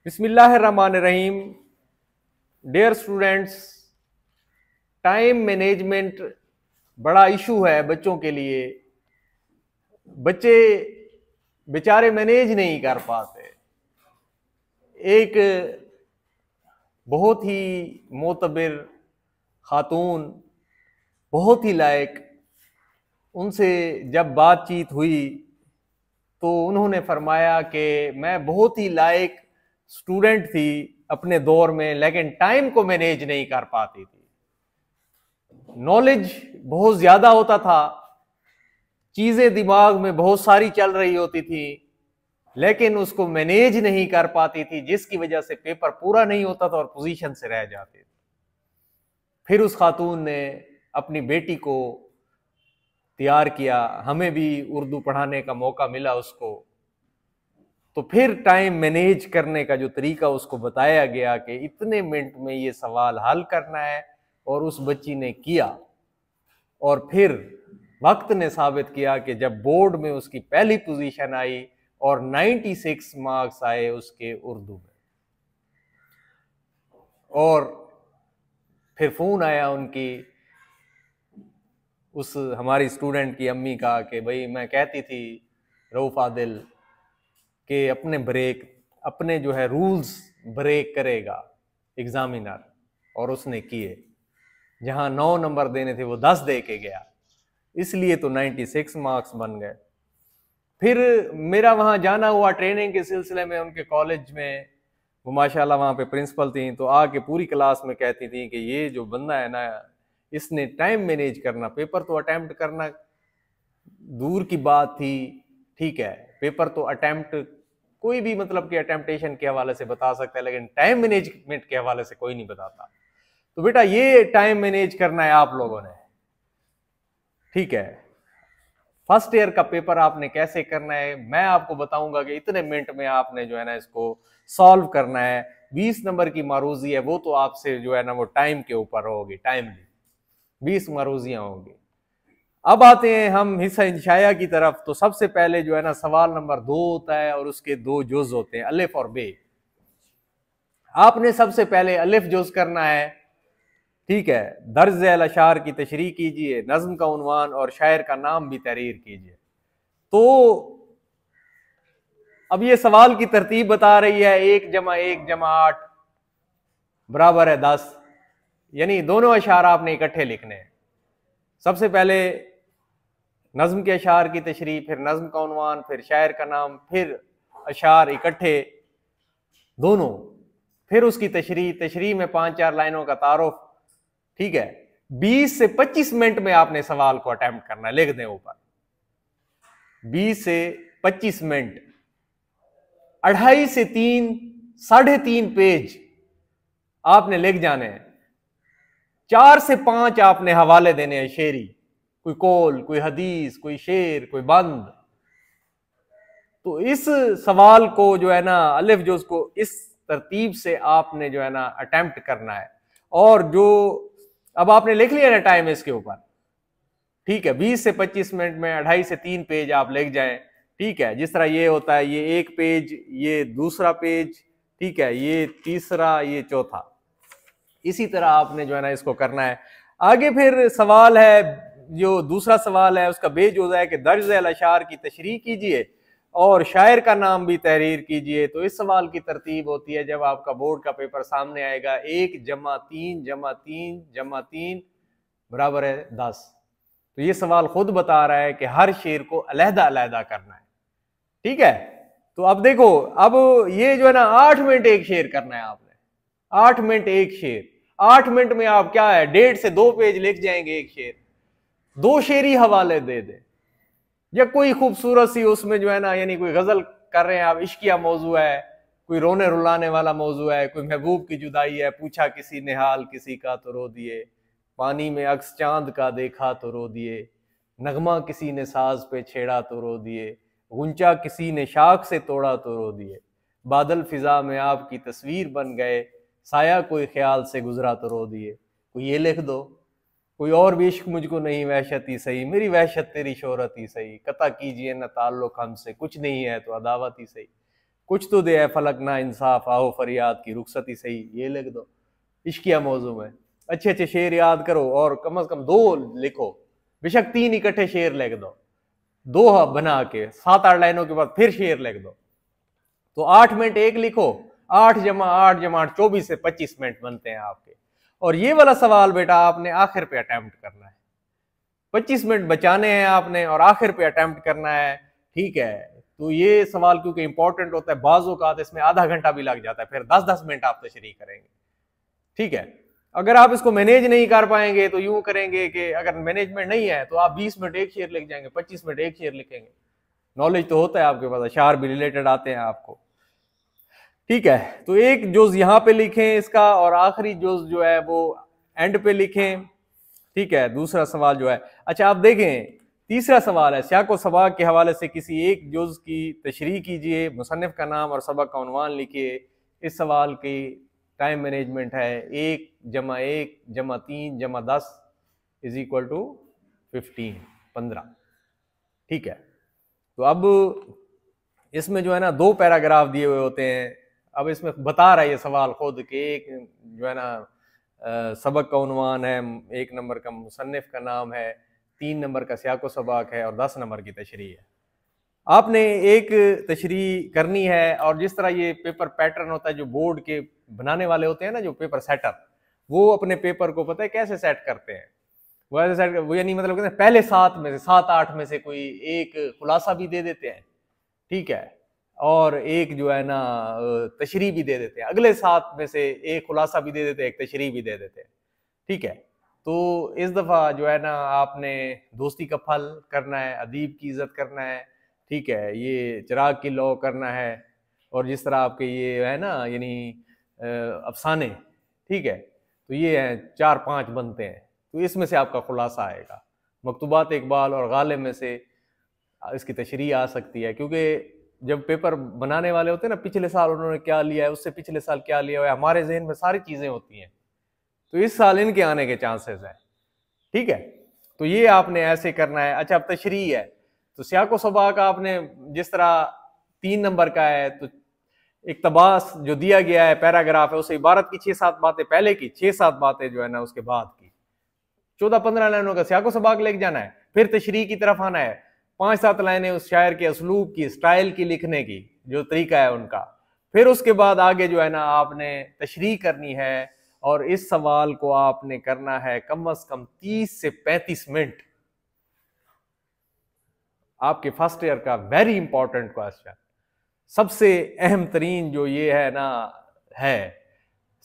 बिस्मिल्लाहिर्रहमानिर्रहीम। Dear students, time management बड़ा issue है बच्चों के लिए। बच्चे बेचारे मैनेज नहीं कर पाते। एक बहुत ही मोतबर खातून, बहुत ही लायक, उनसे जब बातचीत हुई तो उन्होंने फरमाया कि मैं बहुत ही लायक स्टूडेंट थी अपने दौर में, लेकिन टाइम को मैनेज नहीं कर पाती थी। नॉलेज बहुत ज्यादा होता था, चीजें दिमाग में बहुत सारी चल रही होती थी, लेकिन उसको मैनेज नहीं कर पाती थी, जिसकी वजह से पेपर पूरा नहीं होता था और पोजीशन से रह जाते थे। फिर उस खातून ने अपनी बेटी को तैयार किया, हमें भी उर्दू पढ़ाने का मौका मिला उसको। तो फिर टाइम मैनेज करने का जो तरीका उसको बताया गया कि इतने मिनट में ये सवाल हल करना है, और उस बच्ची ने किया। और फिर वक्त ने साबित किया कि जब बोर्ड में उसकी पहली पोजीशन आई और 96 मार्क्स आए उसके उर्दू में, और फिर फोन आया उनकी उस हमारी स्टूडेंट की अम्मी का कि भाई मैं कहती थी रऊफ आदिल कि अपने जो है रूल्स ब्रेक करेगा एग्जामिनर, और उसने किए। जहां 9 नंबर देने थे वो 10 दे के गया, इसलिए तो 96 मार्क्स बन गए। फिर मेरा वहां जाना हुआ ट्रेनिंग के सिलसिले में उनके कॉलेज में। वो माशाल्लाह वहां पे प्रिंसिपल थी, तो आके पूरी क्लास में कहती थी कि ये जो बंदा है ना, इसने टाइम मैनेज करना, पेपर तो अटेम्प्ट करना दूर की बात थी। ठीक है, पेपर तो अटेम्प्ट कोई भी मतलब कि अटेम्प्टेशन के हवाले से बता सकता है, लेकिन टाइम मैनेजमेंट के हवाले से कोई नहीं बताता। तो बेटा ये टाइम मैनेज करना है आप लोगों ने। ठीक है, फर्स्ट ईयर का पेपर आपने कैसे करना है मैं आपको बताऊंगा कि इतने मिनट में आपने जो है ना इसको सॉल्व करना है। 20 नंबर की मारूजी है, वो तो आपसे जो है ना वो टाइम के ऊपर होगी, टाइमली 20 मारूजियां होंगी। अब आते हैं हम हिस्सा इंशाया की तरफ। तो सबसे पहले जो है ना सवाल नंबर 2 होता है और उसके 2 जुज होते हैं, अलिफ और बे। आपने सबसे पहले अलिफ जुज करना है। ठीक है, दर्ज अल अशार की तशरीह कीजिए, नज्म का उन्वान और शायर का नाम भी तहरीर कीजिए। तो अब ये सवाल की तरतीब बता रही है 1 + 1 + 8 बराबर है 10, यानी दोनों अशार आपने इकट्ठे लिखने हैं। सबसे पहले नज्म के अशार की तशरीह, फिर नज्म का उन्वान, फिर शायर का नाम, फिर अशार इकट्ठे दोनों, फिर उसकी तशरीह में 5-4 लाइनों का तारुफ। ठीक है, 20 से 25 मिनट में आपने सवाल को अटेम्प्ट करना है। लिख दें ऊपर 20 से 25 मिनट, 2.5 से 3, 3.5 पेज आपने लिख जाने हैं। 4 से 5 आपने हवाले देने हैं, शेरी, कोई कौल, कोई हदीस, कोई शेर, कोई बंद। तो इस सवाल को जो है ना अलिफ जो उसको इस तरतीब से आपने जो है ना अटेम्प्ट करना है। और जो अब आपने लिख लिया ना टाइम इसके ऊपर, ठीक है, 20 से 25 मिनट में 2.5 से 3 पेज आप लिख जाएं। ठीक है, जिस तरह ये होता है, ये 1 पेज, ये दूसरा पेज, ठीक है, ये तीसरा, ये चौथा, इसी तरह आपने जो है ना इसको करना है। आगे फिर सवाल है, जो दूसरा सवाल है उसका बेज होता है कि दर्ज अल अशार की तशरीह कीजिए और शायर का नाम भी तहरीर कीजिए। तो इस सवाल की तरतीब होती है, जब आपका बोर्ड का पेपर सामने आएगा, 1 + 3 + 3 + 3 बराबर है 10। तो ये सवाल खुद बता रहा है कि हर शेर को अलहदा अलहदा करना है। ठीक है, तो अब देखो, अब ये जो है ना 8 मिनट एक शेर करना है आपने, 8 मिनट एक शेर। 8 मिनट में आप क्या है 1.5 से 2 पेज लिख जाएंगे एक शेर। 2 शेरी हवाले दे दे, या कोई खूबसूरत सी उसमें जो है ना, यानी कोई गजल कर रहे हैं आप, इश्किया मौजू है, कोई रोने रुलाने वाला मौजू है, कोई महबूब की जुदाई है, पूछा किसी ने हाल किसी का तो रो दिए, पानी में अक्स चांद का देखा तो रो दिए, नगमा किसी ने साज पे छेड़ा तो रो दिए, गुंचा किसी ने शाख से तोड़ा तो रो दिए, बादल फिजा में आपकी तस्वीर बन गए, साया कोई ख्याल से गुजरा तो रो दिए। कोई ये लिख दो, कोई और भी इश्क मुझको नहीं वहशत ही सही, मेरी वहशत तेरी शोहरत ही सही, कता कीजिए न ताल्लुक हमसे, कुछ नहीं है तो अदावत ही सही। कुछ तो दे है फलक ना इंसाफ, आओ फरियाद की रुखसती सही, ये लिख दो इश्किया मौजू में। अच्छे अच्छे शेर याद करो और कम से कम 2 लिखो, बेशक 3 इकट्ठे शेर लिख दो, 2 बना के 7-8 लाइनों के बाद फिर शेर लिख दो, तो 8 मिनट एक लिखो, 8 जमा 8 जमा 8 24 से 25 मिनट बनते हैं आपके। और ये वाला सवाल बेटा आपने आखिर पे अटेम्प्ट करना है, 25 मिनट बचाने हैं आपने और आखिर पे अटेम्प्ट करना है, ठीक है। तो ये सवाल क्योंकि इंपॉर्टेंट होता है, बाज़ औक़ात इसमें आधा घंटा भी लग जाता है, फिर 10-10 मिनट आप तशरीह करेंगे, ठीक है। अगर आप इसको मैनेज नहीं कर पाएंगे तो यूं करेंगे कि अगर मैनेजमेंट नहीं है तो आप 20 मिनट एक शेर लिख जाएंगे, 25 मिनट एक शेर लिखेंगे, नॉलेज तो होता है आपके पास, अशार भी रिलेटेड आते हैं आपको, ठीक है। तो एक जुज यहाँ पे लिखें इसका और आखिरी जुज जो है वो एंड पे लिखें, ठीक है। दूसरा सवाल जो है, अच्छा आप देखें तीसरा सवाल है, सियाक व सबक के हवाले से किसी एक जुज की तशरीह कीजिए, मुसन्निफ का नाम और सबक का उन्वान लिखिए। इस सवाल की टाइम मैनेजमेंट है 1 जमा 1 जमा 3 जमा 10 इज इक्वल टू 15, ठीक है। तो अब इसमें जो है ना 2 पैराग्राफ दिए हुए होते हैं, अब इसमें बता रहा है ये सवाल खुद कि एक जो है ना सबक का उन्वान है, 1 नंबर का मुसन्निफ का नाम है, 3 नंबर का सियाक व सबक है और 10 नंबर की तशरीह है। आपने एक तशरीह करनी है और जिस तरह ये पेपर पैटर्न होता है जो बोर्ड के बनाने वाले होते हैं ना, जो पेपर सेटर, वो अपने पेपर को पता है कैसे सेट करते हैं, वो ऐसे सेट, वो यानी मतलब कहते हैं पहले 7 में से 7-8 में से कोई एक खुलासा भी दे देते हैं, ठीक है, और एक जो है ना तशरीह भी दे देते हैं, अगले 7 में से एक खुलासा भी दे देते हैं, एक तशरीह भी दे देते हैं, ठीक है। तो इस दफ़ा जो है ना आपने दोस्ती का फल करना है, अदीब की इज्जत करना है, ठीक है, ये चिराग की लौ करना है, और जिस तरह आपके ये है ना यानी अफसाने, ठीक है, तो ये हैं 4-5 बनते हैं, तो इसमें से आपका खुलासा आएगा। मकतूबात इकबाल और गालिब में से इसकी तशरीह आ सकती है, क्योंकि जब पेपर बनाने वाले होते हैं ना, पिछले साल उन्होंने क्या लिया है, उससे पिछले साल क्या लिया है, हमारे जहन में सारी चीज़ें होती हैं, तो इस साल इनके आने के चांसेस हैं, ठीक है। तो ये आपने ऐसे करना है। अच्छा अब तशरीह है, तो सियाक व सबक आपने जिस तरह 3 नंबर का है, तो इक्तबास जो दिया गया है पैराग्राफ है, उस इबारत की 6-7 बातें पहले की, 6-7 बातें जो है ना उसके बाद की, 14-15 लाइनों का सियाक व सबक लिख जाना है, फिर तशरीह की तरफ आना है, 5-7 लाइनें उस शायर के असलूब की, स्टाइल की लिखने की, जो तरीका है उनका, फिर उसके बाद आगे जो है ना आपने तशरीह करनी है, और इस सवाल को आपने करना है कम से कम 30 से 35 मिनट। आपके फर्स्ट ईयर का वेरी इंपॉर्टेंट क्वेश्चन, सबसे अहम तरीन जो ये है ना है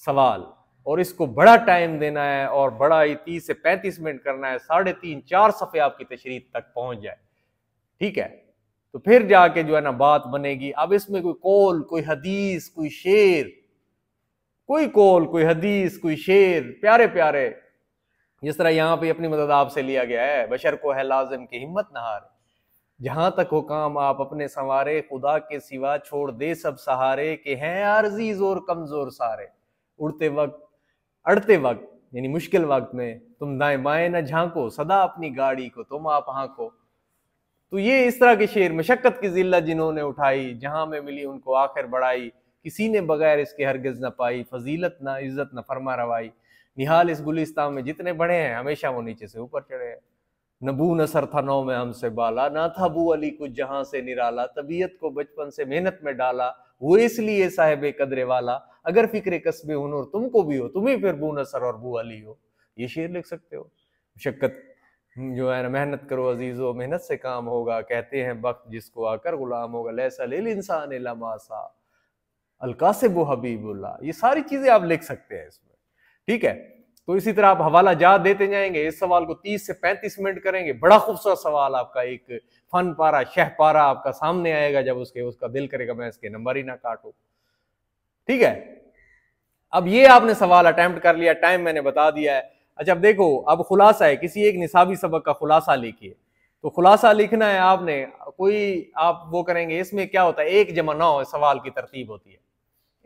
सवाल, और इसको बड़ा टाइम देना है और बड़ा ही 30 से 35 मिनट करना है, 3.5-4 सफ़े आपकी तशरीह तक पहुंच जाए, ठीक है। तो फिर जाके जो है ना बात बनेगी। अब इसमें कोई कौल, कोई हदीस, कोई शेर, कोई कौल, कोई हदीस, कोई शेर, प्यारे प्यारे, जिस तरह यहाँ पे अपनी मदद आपसे लिया गया है, बशर को है लाजिम की हिम्मत न हारे, जहां तक हो काम आप अपने संवारे, खुदा के सिवा छोड़ दे सब सहारे, के हैं आरजीज और कमजोर सारे, उड़ते वक्त अड़ते वक्त यानी मुश्किल वक्त में तुम दाएं बाएं न झांको, सदा अपनी गाड़ी को तुम आप हाँको। तो ये इस तरह के शेर, मशक्कत की जिल्लत जिन्होंने उठाई, जहां में मिली उनको आखिर बढ़ाई, किसी ने बगैर इसके हरगिज न पाई, फजीलत ना इज्जत न फरमा रवाई, निहाल इस गुलिस्तान में जितने बढ़े हैं हमेशा वो नीचे से ऊपर चढ़े हैं। नबू नसर था नौ में हमसे बाला, ना था बू अली कुछ जहां से निराला, तबीयत को बचपन से मेहनत में डाला, वो इसलिए साहिब कदरे वाला, अगर फिक्र कसबे हुनूर तुमको भी हो, तुम्हें फिर बू नसर और बू अली हो। ये शेर लिख सकते हो। मुशक्कत जो है ना, मेहनत करो अजीजो, मेहनत से काम होगा, कहते हैं वक्त जिसको आकर गुलाम होगा, लैसा लिल इंसान इल्ला मा सा, अलकासिबु हबीबुल्लाह। ये सारी चीजें आप लिख सकते हैं इसमें, ठीक है। तो इसी तरह आप हवाला जात देते जाएंगे। इस सवाल को 30 से 35 मिनट करेंगे। बड़ा खूबसूरत सवाल आपका, एक फन पारा, शह पारा आपका सामने आएगा, जब उसका दिल करेगा मैं इसके नंबर ही ना काटूं, ठीक है। अब ये आपने सवाल अटेम्प्ट कर लिया, टाइम मैंने बता दिया है। अच्छा अब देखो, अब खुलासा है, किसी एक निसाबी सबक का खुलासा लिखिए। तो खुलासा लिखना है आपने, कोई आप वो करेंगे, इसमें क्या होता है 1 जमा 9 सवाल की तरतीब होती है।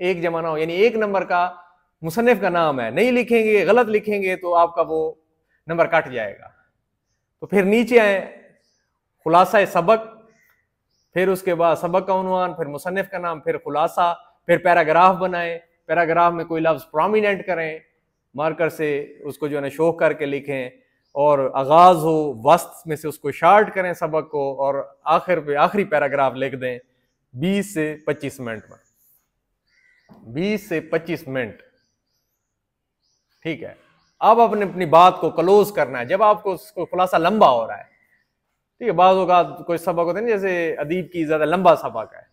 1 जमा 9 यानी 1 नंबर का मुसन्निफ का नाम है, नहीं लिखेंगे, गलत लिखेंगे तो आपका वो नंबर कट जाएगा। तो फिर नीचे आए खुलासा सबक, फिर उसके बाद सबक का उन्वान, फिर मुसन्निफ का नाम, फिर खुलासा, फिर पैराग्राफ बनाएं, पैराग्राफ में कोई लफ्ज प्रोमिनेंट करें, मार्कर से उसको जो है ना शो करके लिखें, और आगाज हो वस्त में से उसको शार्ट करें सबक को, और आखिर पे आखिरी पैराग्राफ लिख दें 20 से 25 मिनट में, 20 से 25 मिनट। ठीक है, अब अपने अपनी बात को क्लोज करना है। जब आपको उसको खुलासा लंबा हो रहा है, ठीक है, बाज़ औक़ात कोई सबक होता है ना, जैसे अदीब की ज्यादा लंबा सबक है,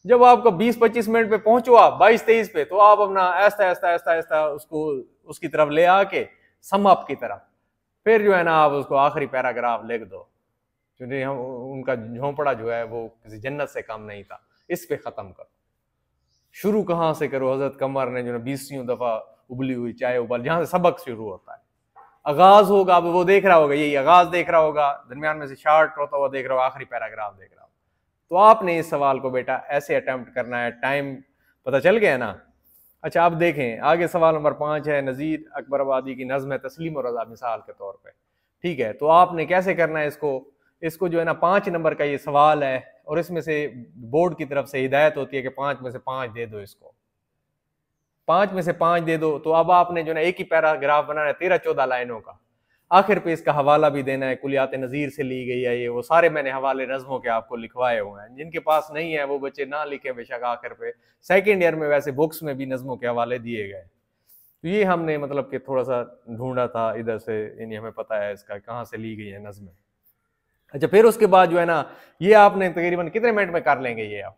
जब आपको 20-25 मिनट पे पहुंचो आप 22-23 पे, तो आप अपना ऐसा ऐसा ऐसा ऐसा उसको उसकी तरफ ले आके सम अप की तरफ, फिर जो है ना आप उसको आखिरी पैराग्राफ लिख दो, क्योंकि हम उनका झोंपड़ा जो है वो किसी जन्नत से कम नहीं था, इस पे खत्म करो। शुरू कहाँ से करो? हजरत कमर ने जो है 20वीं दफा उबली हुई चाय उबल, जहां से सबक शुरू होता है, आगाज होगा, अब वो देख रहा होगा, यही आगाज देख रहा होगा, दरमियान में से शार्ट होता हुआ देख रहा होगा, आखिरी पैराग्राफ देख रहा होगा। तो आपने इस सवाल को बेटा ऐसे अटेम्प्ट करना है। टाइम पता चल गया ना? अच्छा, अब देखें आगे, सवाल नंबर 5 है, नज़ीर अकबराबादी की नज़्म है तस्लीम और रज़ा मिसाल के तौर पे। ठीक है, तो आपने कैसे करना है इसको जो है ना 5 नंबर का ये सवाल है, और इसमें से बोर्ड की तरफ से हिदायत होती है कि 5 में से 5 दे दो, इसको 5 में से 5 दे दो। तो अब आपने जो है एक ही पैराग्राफ बनाना है 13-14 लाइनों का, आखिर पे इसका हवाला भी देना है, कुलियात नज़ीर से ली गई है ये, वो सारे मैंने हवाले नज़मों के आपको लिखवाए हुए हैं, जिनके पास नहीं है वो बच्चे ना लिखे बेशक, आखिर पे सेकेंड ईयर में वैसे बुक्स में भी नज़मों के हवाले दिए गए। तो ये हमने मतलब कि थोड़ा सा ढूंढा था इधर से, यानी हमें पता है इसका कहाँ से ली गई है नज़में। अच्छा, फिर उसके बाद जो है ना ये आपने तकरीबन कितने मिनट में कर लेंगे ये? आप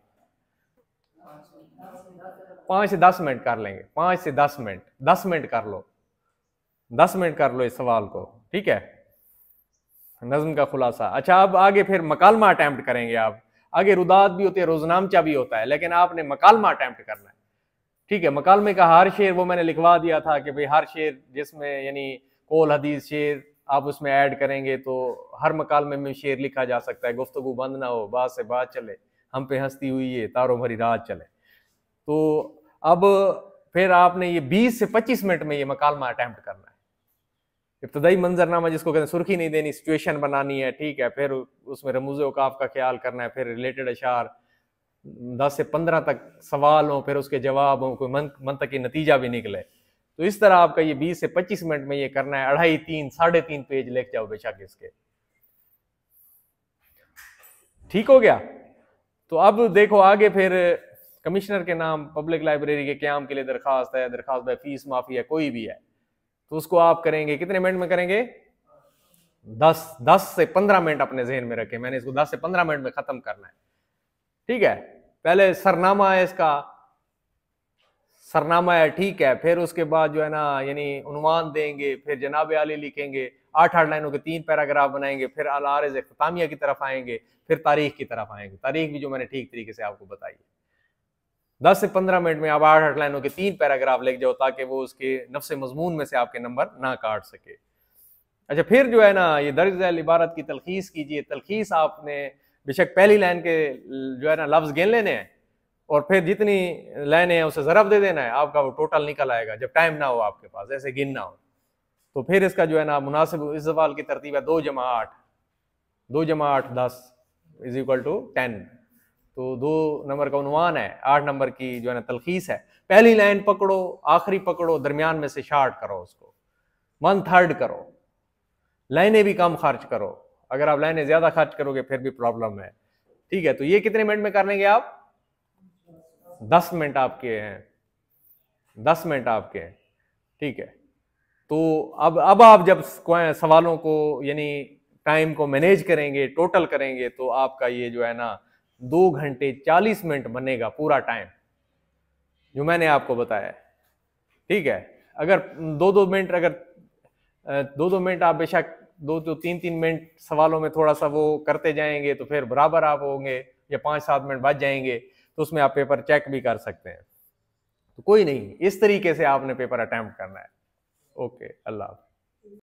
5 से 10 मिनट कर लेंगे, 5 से 10 मिनट, 10 मिनट कर लो, 10 मिनट कर लो इस सवाल को। ठीक है, नज़्म का खुलासा। अच्छा, अब आगे फिर मकालमा अटेम्प्ट करेंगे आप। आगे रुदात भी होती है, रोजनामचा भी होता है, लेकिन आपने मकालमा अटेम्प्ट करना है। ठीक है, मकालमे का हर शेर वो मैंने लिखवा दिया था कि भाई हर शेर जिसमें यानी कौल हदीस शेर आप उसमें ऐड करेंगे तो हर मकालमे में शेर लिखा जा सकता है। गुफ्तगू बंद ना हो, बात से बात चले, हम पे हंसती हुई है तारों भरी रात चले। तो अब फिर आपने ये 20 से 25 मिनट में ये मकालमा अटेम्प्ट करना है। इब्तदाई मंजरनामा जिसको कहते हैं, सुर्खी नहीं देनी, सिचुएशन बनानी है। ठीक है, फिर उसमें रमूज़ औकाफ का ख्याल करना है, फिर रिलेटेड अशार 10 से 15 तक सवाल हो, फिर उसके जवाब हो, कोई मंतकी नतीजा भी निकले। तो इस तरह आपका ये 20 से 25 मिनट में ये करना है। 2.5, 3, 3.5 पेज लिख जाओ बेशक इसके। ठीक हो गया? तो अब देखो आगे, फिर कमिश्नर के नाम, पब्लिक लाइब्रेरी के क्याम के लिए दरखास्त है, दरखास्त है, फीस माफी है, कोई भी है, तो उसको आप करेंगे कितने मिनट में करेंगे? 10 से 15 मिनट अपने जहन में रखें, मैंने इसको 10 से 15 मिनट में खत्म करना है। ठीक है, पहले सरनामा है इसका, सरनामा है, ठीक है, फिर उसके बाद जो है ना यानी उन्वान देंगे, फिर जनाब आली लिखेंगे, 8-8 लाइनों के 3 पैराग्राफ बनाएंगे, फिर अल-आरिज़ इख्तितामिया की तरफ आएंगे, फिर तारीख की तरफ आएंगे। तारीख भी जो मैंने ठीक तरीके से आपको बताई। 10 से 15 मिनट में आप 8-8 लाइनों के 3 पैराग्राफ लिख जाओ, ताकि वो उसके नफ्स मजमून में से आपके नंबर ना काट सके। अच्छा, फिर जो है ना ये दर्ज झैल इबारत की तलखीस कीजिए। तलखीस आपने बेशक पहली लाइन के जो है ना लफ्ज गिन लेने हैं, और फिर जितनी लाइनें हैं उसे ज़रब दे देना है, आपका वो टोटल निकल आएगा। जब टाइम ना हो आपके पास, ऐसे गिनना हो, तो फिर इसका जो है ना मुनासिब इस सवाल की तरतीब है 2 जमा 8, 2 जमा 8 10 इज इक्वल टू 10। तो 2 नंबर का उन्वान है, 8 नंबर की जो है ना तलखीस है। पहली लाइन पकड़ो, आखिरी पकड़ो, दरमियान में से शार्ट करो, उसको 1/3 करो, लाइनें भी कम खर्च करो। अगर आप लाइनें ज्यादा खर्च करोगे फिर भी प्रॉब्लम है। ठीक है, तो ये कितने मिनट में कर लेंगे आप? 10 मिनट आपके हैं, 10 मिनट आपके हैं। ठीक है, तो अब आप जब सवालों को यानी टाइम को मैनेज करेंगे, टोटल करेंगे, तो आपका ये जो है ना 2 घंटे 40 मिनट बनेगा पूरा टाइम जो मैंने आपको बताया। ठीक है, अगर 2-2 मिनट, अगर 2-2 मिनट आप बेशक 2-3 मिनट सवालों में थोड़ा सा वो करते जाएंगे तो फिर बराबर आप होंगे, या 5-7 मिनट बच जाएंगे, तो उसमें आप पेपर चेक भी कर सकते हैं। तो कोई नहीं, इस तरीके से आपने पेपर अटेम्प्ट करना है। ओके, अल्लाह।